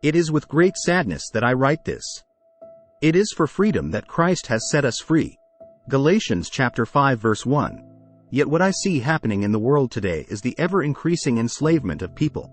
It is with great sadness that I write this. It is for freedom that Christ has set us free. Galatians chapter 5 verse 1. Yet what I see happening in the world today is the ever-increasing enslavement of people.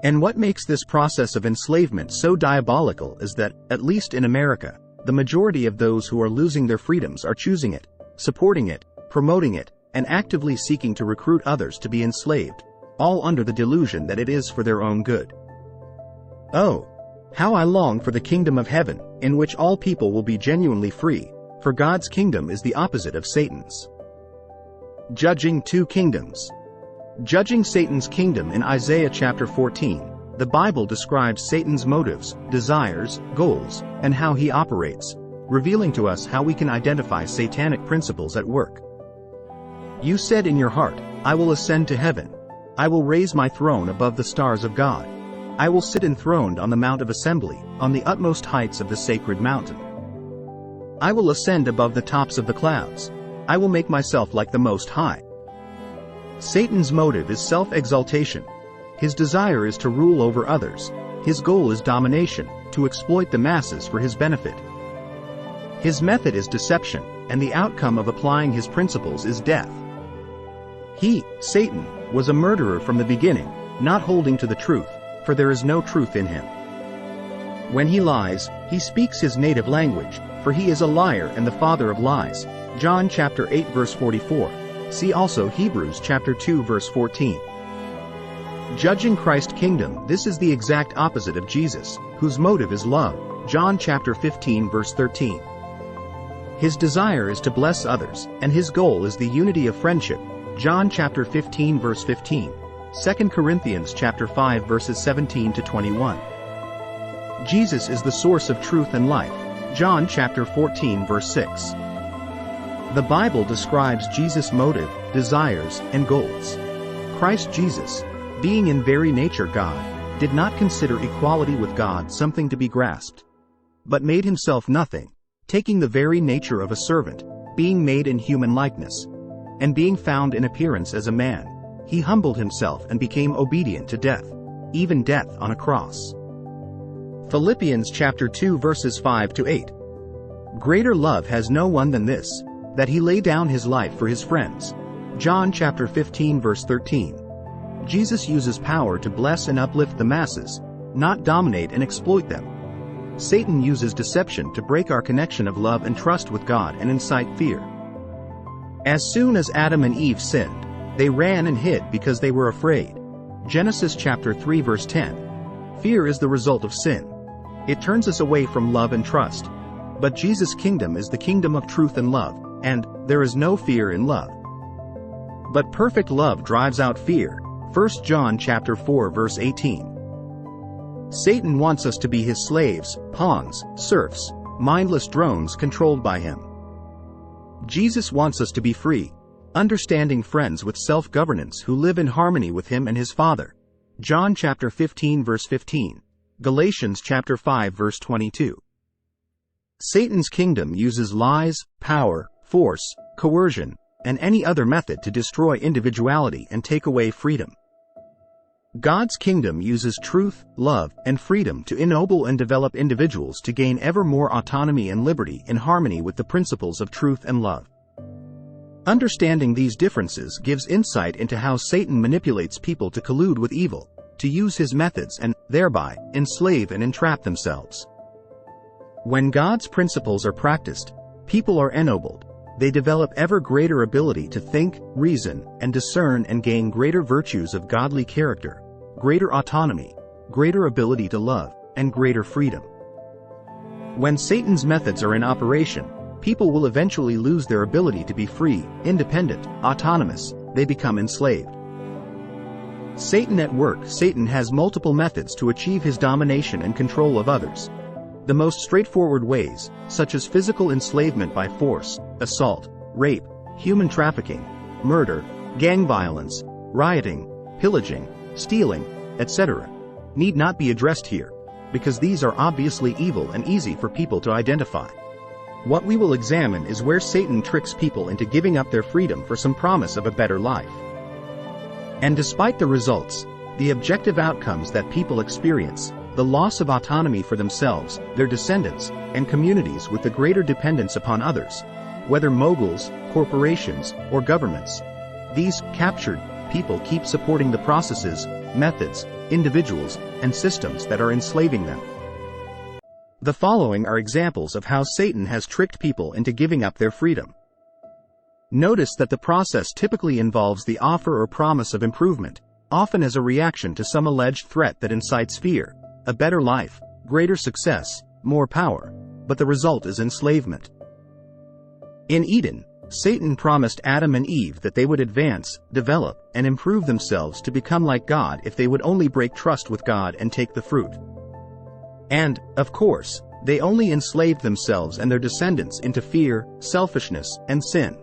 And what makes this process of enslavement so diabolical is that, at least in America, the majority of those who are losing their freedoms are choosing it, supporting it, promoting it, and actively seeking to recruit others to be enslaved, all under the delusion that it is for their own good. Oh, how I long for the kingdom of heaven, in which all people will be genuinely free, for God's kingdom is the opposite of Satan's. Judging two kingdoms. Judging Satan's kingdom. In Isaiah chapter 14, the Bible describes Satan's motives, desires, goals, and how he operates, revealing to us how we can identify satanic principles at work. You said in your heart, I will ascend to heaven. I will raise my throne above the stars of God. I will sit enthroned on the Mount of Assembly, on the utmost heights of the sacred mountain. I will ascend above the tops of the clouds. I will make myself like the Most High. Satan's motive is self-exaltation. His desire is to rule over others. His goal is domination, to exploit the masses for his benefit. His method is deception, and the outcome of applying his principles is death. He, Satan, was a murderer from the beginning, not holding to the truth, for there is no truth in him. When he lies, he speaks his native language, for he is a liar and the father of lies. John chapter 8 verse 44. See also Hebrews chapter 2 verse 14. Judging Christ's kingdom. This is the exact opposite of Jesus, whose motive is love. John chapter 15 verse 13. His desire is to bless others, and his goal is the unity of friendship. John chapter 15 verse 15. 2 Corinthians chapter 5 verses 17 to 21. Jesus is the source of truth and life. John chapter 14 verse 6. The Bible describes Jesus' motive, desires, and goals. Christ Jesus, being in very nature God, did not consider equality with God something to be grasped, but made himself nothing, taking the very nature of a servant, being made in human likeness, and being found in appearance as a man. He humbled himself and became obedient to death, even death on a cross. Philippians chapter 2 verses 5 to 8. Greater love has no one than this, that he lay down his life for his friends. John chapter 15 verse 13. Jesus uses power to bless and uplift the masses, not dominate and exploit them. Satan uses deception to break our connection of love and trust with God and incite fear. As soon as Adam and Eve sinned, they ran and hid because they were afraid. Genesis chapter 3 verse 10. Fear is the result of sin. It turns us away from love and trust. But Jesus' kingdom is the kingdom of truth and love, and there is no fear in love. But perfect love drives out fear. 1 John chapter 4 verse 18. Satan wants us to be his slaves, pawns, serfs, mindless drones controlled by him. Jesus wants us to be free, understanding friends with self-governance who live in harmony with him and his Father. John chapter 15 verse 15. Galatians chapter 5 verse 22. Satan's kingdom uses lies, power, force, coercion, and any other method to destroy individuality and take away freedom. God's kingdom uses truth, love, and freedom to ennoble and develop individuals to gain ever more autonomy and liberty in harmony with the principles of truth and love. Understanding these differences gives insight into how Satan manipulates people to collude with evil, to use his methods and, thereby, enslave and entrap themselves. When God's principles are practiced, people are ennobled. They develop ever greater ability to think, reason, and discern and gain greater virtues of godly character, greater autonomy, greater ability to love, and greater freedom. When Satan's methods are in operation, people will eventually lose their ability to be free, independent, autonomous. They become enslaved. Satan at work. Satan has multiple methods to achieve his domination and control of others. The most straightforward ways, such as physical enslavement by force, assault, rape, human trafficking, murder, gang violence, rioting, pillaging, stealing, etc., need not be addressed here, because these are obviously evil and easy for people to identify. What we will examine is where Satan tricks people into giving up their freedom for some promise of a better life. And despite the results, the objective outcomes that people experience, the loss of autonomy for themselves, their descendants, and communities with the greater dependence upon others, whether moguls, corporations, or governments. These captured people keep supporting the processes, methods, individuals, and systems that are enslaving them. The following are examples of how Satan has tricked people into giving up their freedom. Notice that the process typically involves the offer or promise of improvement, often as a reaction to some alleged threat that incites fear, a better life, greater success, more power, but the result is enslavement. In Eden, Satan promised Adam and Eve that they would advance, develop, and improve themselves to become like God if they would only break trust with God and take the fruit. And, of course, they only enslaved themselves and their descendants into fear, selfishness, and sin.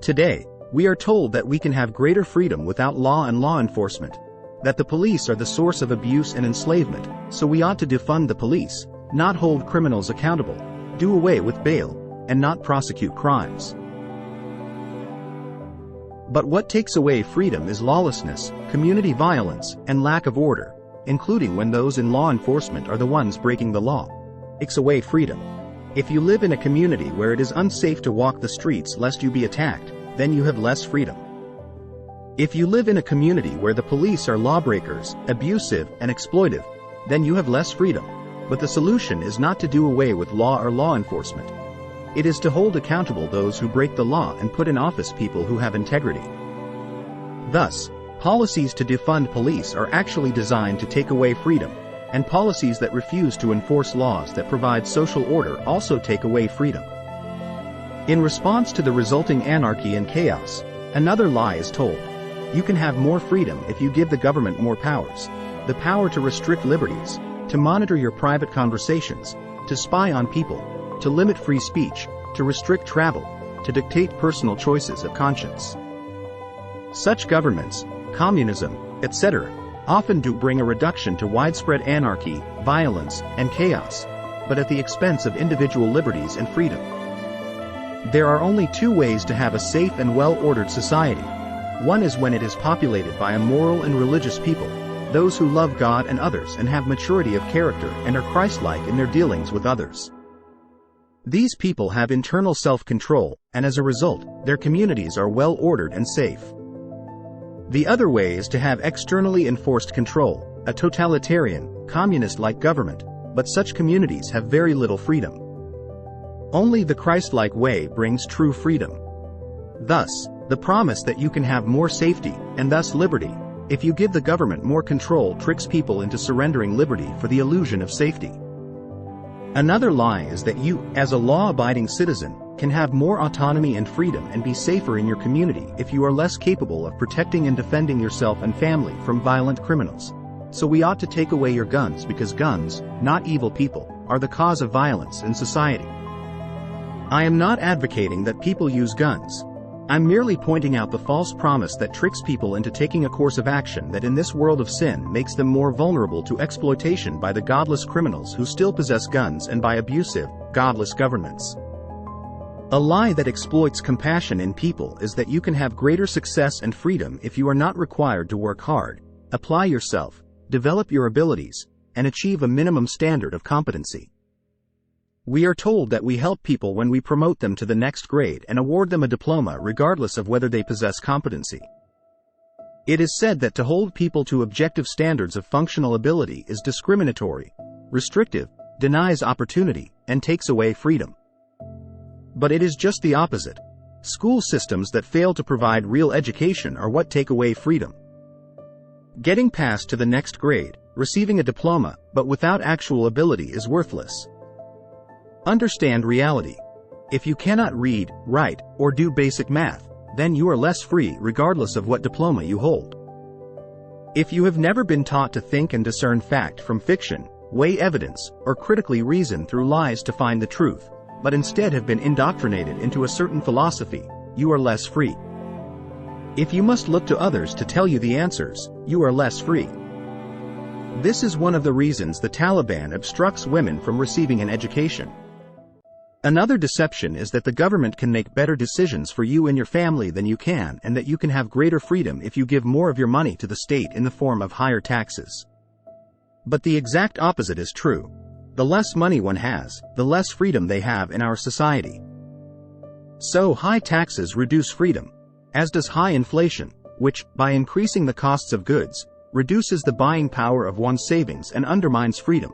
Today, we are told that we can have greater freedom without law and law enforcement, that the police are the source of abuse and enslavement, so we ought to defund the police, not hold criminals accountable, do away with bail, and not prosecute crimes. But what takes away freedom is lawlessness, community violence, and lack of order, including when those in law enforcement are the ones breaking the law. Takes away freedom. If you live in a community where it is unsafe to walk the streets lest you be attacked, then you have less freedom. If you live in a community where the police are lawbreakers, abusive, and exploitive, then you have less freedom. But the solution is not to do away with law or law enforcement. It is to hold accountable those who break the law and put in office people who have integrity. Thus, policies to defund police are actually designed to take away freedom, and policies that refuse to enforce laws that provide social order also take away freedom. In response to the resulting anarchy and chaos, another lie is told. You can have more freedom if you give the government more powers, the power to restrict liberties, to monitor your private conversations, to spy on people, to limit free speech, to restrict travel, to dictate personal choices of conscience. Such governments, communism, etc., often do bring a reduction to widespread anarchy, violence, and chaos, but at the expense of individual liberties and freedom. There are only two ways to have a safe and well-ordered society. One is when it is populated by a moral and religious people, those who love God and others and have maturity of character and are Christ-like in their dealings with others. These people have internal self-control, and as a result, their communities are well-ordered and safe. The other way is to have externally enforced control, a totalitarian, communist-like government, but such communities have very little freedom. Only the Christ-like way brings true freedom. Thus, the promise that you can have more safety, and thus liberty, if you give the government more control tricks people into surrendering liberty for the illusion of safety. Another lie is that you, as a law-abiding citizen, can have more autonomy and freedom and be safer in your community if you are less capable of protecting and defending yourself and family from violent criminals. So we ought to take away your guns because guns, not evil people, are the cause of violence in society. I am not advocating that people use guns. I'm merely pointing out the false promise that tricks people into taking a course of action that in this world of sin makes them more vulnerable to exploitation by the godless criminals who still possess guns and by abusive, godless governments. A lie that exploits compassion in people is that you can have greater success and freedom if you are not required to work hard, apply yourself, develop your abilities, and achieve a minimum standard of competency. We are told that we help people when we promote them to the next grade and award them a diploma regardless of whether they possess competency. It is said that to hold people to objective standards of functional ability is discriminatory, restrictive, denies opportunity, and takes away freedom. But it is just the opposite. School systems that fail to provide real education are what take away freedom. Getting passed to the next grade, receiving a diploma, but without actual ability is worthless. Understand reality. If you cannot read, write, or do basic math, then you are less free regardless of what diploma you hold. If you have never been taught to think and discern fact from fiction, weigh evidence, or critically reason through lies to find the truth, but instead have been indoctrinated into a certain philosophy, you are less free. If you must look to others to tell you the answers, you are less free. This is one of the reasons the Taliban obstructs women from receiving an education. Another deception is that the government can make better decisions for you and your family than you can, and that you can have greater freedom if you give more of your money to the state in the form of higher taxes. But the exact opposite is true. The less money one has, the less freedom they have in our society. So high taxes reduce freedom, as does high inflation, which, by increasing the costs of goods, reduces the buying power of one's savings and undermines freedom,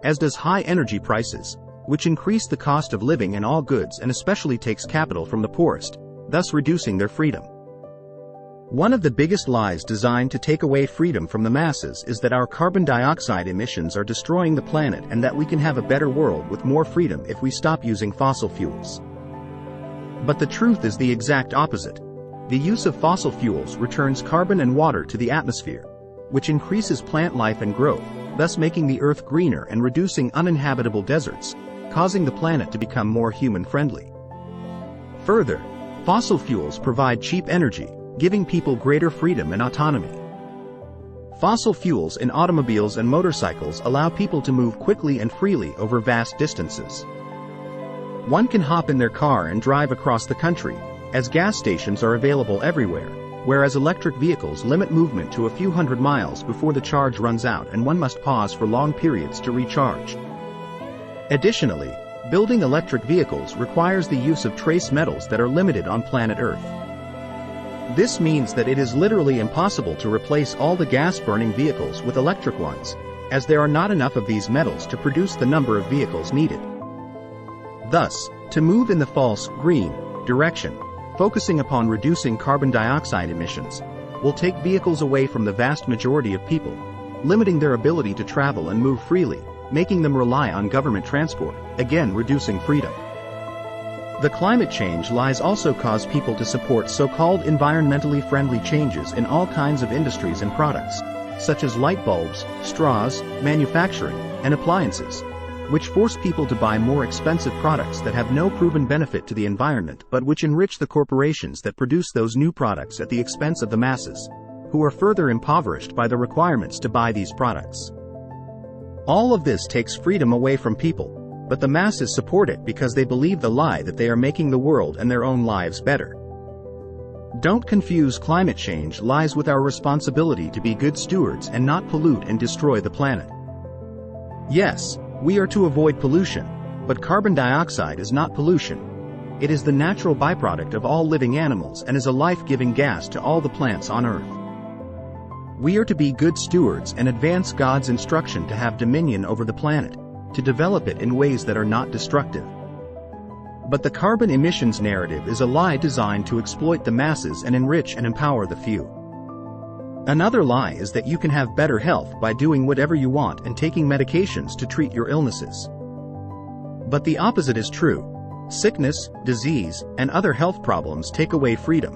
as does high energy prices, which increase the cost of living in all goods and especially takes capital from the poorest, thus reducing their freedom. One of the biggest lies designed to take away freedom from the masses is that our carbon dioxide emissions are destroying the planet and that we can have a better world with more freedom if we stop using fossil fuels. But the truth is the exact opposite. The use of fossil fuels returns carbon and water to the atmosphere, which increases plant life and growth, thus making the Earth greener and reducing uninhabitable deserts, causing the planet to become more human-friendly. Further, fossil fuels provide cheap energy, giving people greater freedom and autonomy. Fossil fuels in automobiles and motorcycles allow people to move quickly and freely over vast distances. One can hop in their car and drive across the country, as gas stations are available everywhere, whereas electric vehicles limit movement to a few hundred miles before the charge runs out and one must pause for long periods to recharge. Additionally, building electric vehicles requires the use of trace metals that are limited on planet Earth. This means that it is literally impossible to replace all the gas-burning vehicles with electric ones, as there are not enough of these metals to produce the number of vehicles needed. Thus, to move in the false, green, direction, focusing upon reducing carbon dioxide emissions, will take vehicles away from the vast majority of people, limiting their ability to travel and move freely, making them rely on government transport, again reducing freedom. The climate change lies also cause people to support so-called environmentally friendly changes in all kinds of industries and products, such as light bulbs, straws, manufacturing, and appliances, which force people to buy more expensive products that have no proven benefit to the environment but which enrich the corporations that produce those new products at the expense of the masses, who are further impoverished by the requirements to buy these products. All of this takes freedom away from people, but the masses support it because they believe the lie that they are making the world and their own lives better. Don't confuse climate change lies with our responsibility to be good stewards and not pollute and destroy the planet. Yes, we are to avoid pollution, but carbon dioxide is not pollution. It is the natural byproduct of all living animals and is a life-giving gas to all the plants on Earth. We are to be good stewards and advance God's instruction to have dominion over the planet, to develop it in ways that are not destructive. But the carbon emissions narrative is a lie designed to exploit the masses and enrich and empower the few. Another lie is that you can have better health by doing whatever you want and taking medications to treat your illnesses. But the opposite is true. Sickness, disease, and other health problems take away freedom.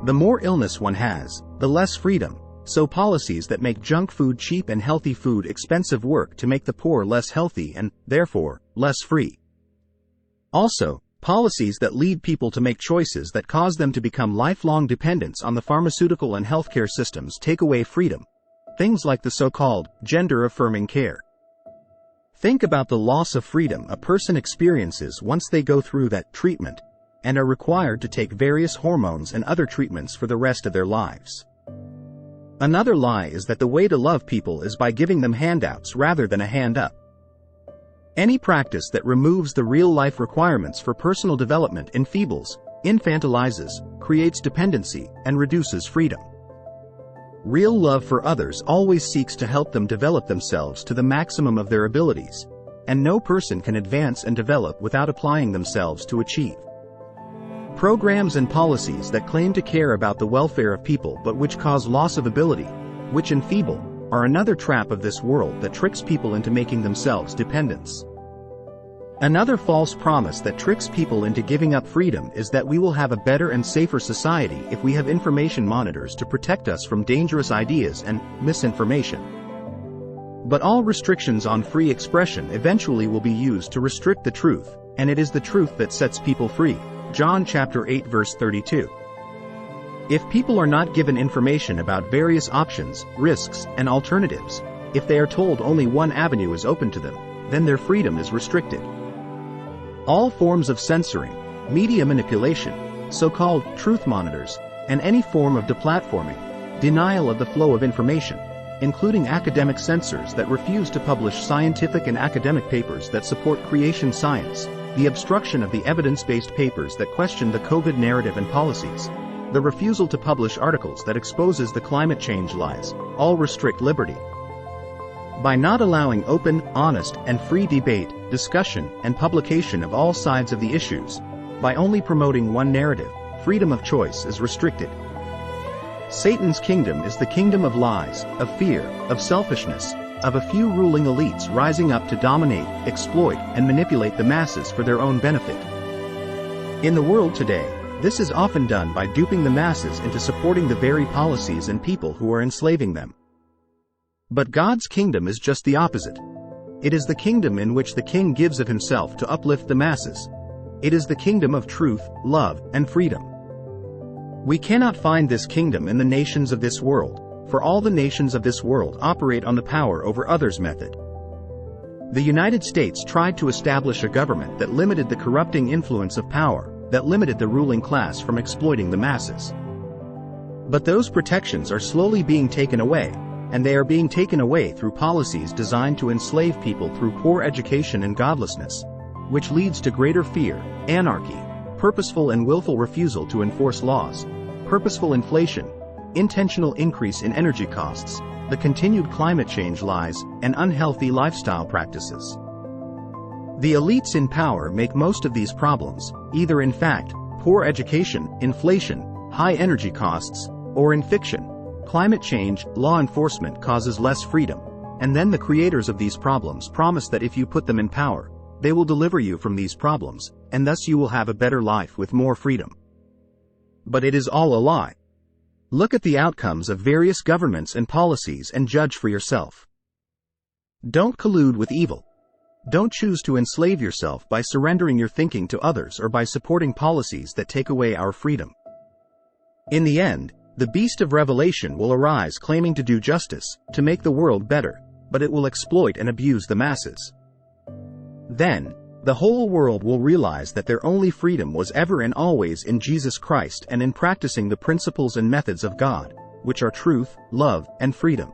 The more illness one has, the less freedom, so policies that make junk food cheap and healthy food expensive work to make the poor less healthy and, therefore, less free. Also, policies that lead people to make choices that cause them to become lifelong dependents on the pharmaceutical and healthcare systems take away freedom. Things like the so-called gender-affirming care. Think about the loss of freedom a person experiences once they go through that treatment and are required to take various hormones and other treatments for the rest of their lives. Another lie is that the way to love people is by giving them handouts rather than a hand up. Any practice that removes the real-life requirements for personal development enfeebles, infantilizes, creates dependency, and reduces freedom. Real love for others always seeks to help them develop themselves to the maximum of their abilities, and no person can advance and develop without applying themselves to achieve. Programs and policies that claim to care about the welfare of people but which cause loss of ability, which enfeeble, are another trap of this world that tricks people into making themselves dependents. Another false promise that tricks people into giving up freedom is that we will have a better and safer society if we have information monitors to protect us from dangerous ideas and misinformation. But all restrictions on free expression eventually will be used to restrict the truth, and it is the truth that sets people free. John chapter 8 verse 32. If people are not given information about various options, risks, and alternatives, if they are told only one avenue is open to them, then their freedom is restricted. All forms of censoring, media manipulation, so-called truth monitors, and any form of deplatforming, denial of the flow of information, including academic censors that refuse to publish scientific and academic papers that support creation science, the obstruction of the evidence-based papers that question the COVID narrative and policies, the refusal to publish articles that exposes the climate change lies, all restrict liberty. By not allowing open, honest, and free debate, discussion, and publication of all sides of the issues, by only promoting one narrative, freedom of choice is restricted. Satan's kingdom is the kingdom of lies, of fear, of selfishness, of a few ruling elites rising up to dominate, exploit, and manipulate the masses for their own benefit. In the world today, this is often done by duping the masses into supporting the very policies and people who are enslaving them. But God's kingdom is just the opposite. It is the kingdom in which the king gives of himself to uplift the masses. It is the kingdom of truth, love, and freedom. We cannot find this kingdom in the nations of this world, for all the nations of this world operate on the power over others method. The United States tried to establish a government that limited the corrupting influence of power, that limited the ruling class from exploiting the masses. But those protections are slowly being taken away, and they are being taken away through policies designed to enslave people through poor education and godlessness, which leads to greater fear, anarchy, purposeful and willful refusal to enforce laws, purposeful inflation, intentional increase in energy costs, the continued climate change lies, and unhealthy lifestyle practices. The elites in power make most of these problems, either in fact, poor education, inflation, high energy costs, or in fiction. Climate change, law enforcement causes less freedom, and then the creators of these problems promise that if you put them in power, they will deliver you from these problems, and thus you will have a better life with more freedom. But it is all a lie. Look at the outcomes of various governments and policies and judge for yourself. Don't collude with evil. Don't choose to enslave yourself by surrendering your thinking to others or by supporting policies that take away our freedom. In the end, the beast of Revelation will arise claiming to do justice, to make the world better, but it will exploit and abuse the masses. Then, the whole world will realize that their only freedom was ever and always in Jesus Christ and in practicing the principles and methods of God, which are truth, love, and freedom.